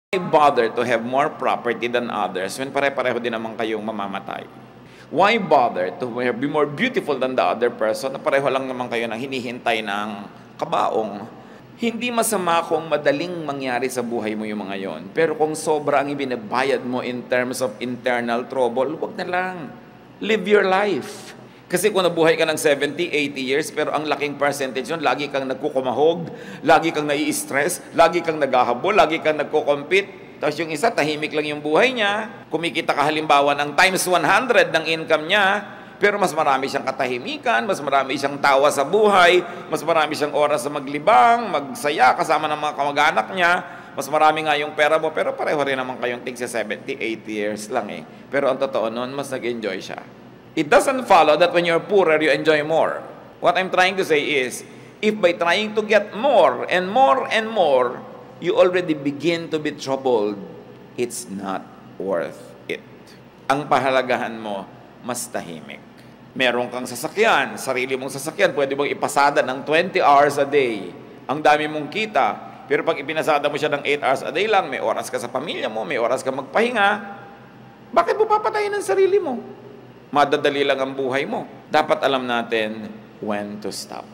Why bother to have more property than others when pare-pareho din naman kayong mamamatay? Why bother to be more beautiful than the other person na pareho lang naman kayo na hinihintay ng kabaong? Hindi masama kung madaling mangyari sa buhay mo yung mga yon. Pero kung sobra ang ibinabayad mo in terms of internal trouble, wag na lang. Live your life. Kasi kung nabuhay ka ng 70, 80 years, pero ang laking percentage yun, lagi kang nagkukumahog, lagi kang nai-stress, lagi kang naghahabol, lagi kang nagko-compete. Tapos yung isa, tahimik lang yung buhay niya. Kumikita ka halimbawa ng times 100 ng income niya, pero mas marami siyang katahimikan, mas marami siyang tawa sa buhay, mas marami siyang oras sa maglibang, magsaya kasama ng mga kamag-anak niya, mas marami nga yung pera mo, pero pareho rin naman kayong tig sa 70, 80 years lang eh. Pero ang totoo nun, mas nag-enjoy siya. It doesn't follow that when you're poorer, you enjoy more. What I'm trying to say is, if by trying to get more and more and more, you already begin to be troubled, it's not worth it. Ang pahalagahan mo, mas tahimik. Meron kang sasakyan, sarili mong sasakyan, pwede mong ipasada ng 20 hours a day. Ang dami mong kita, pero pag ipinasada mo siya ng 8 hours a day lang, may oras ka sa pamilya mo, may oras ka magpahinga, bakit mo papatayin ang sarili mo? Madadali lang ang buhay mo. Dapat alam natin when to stop.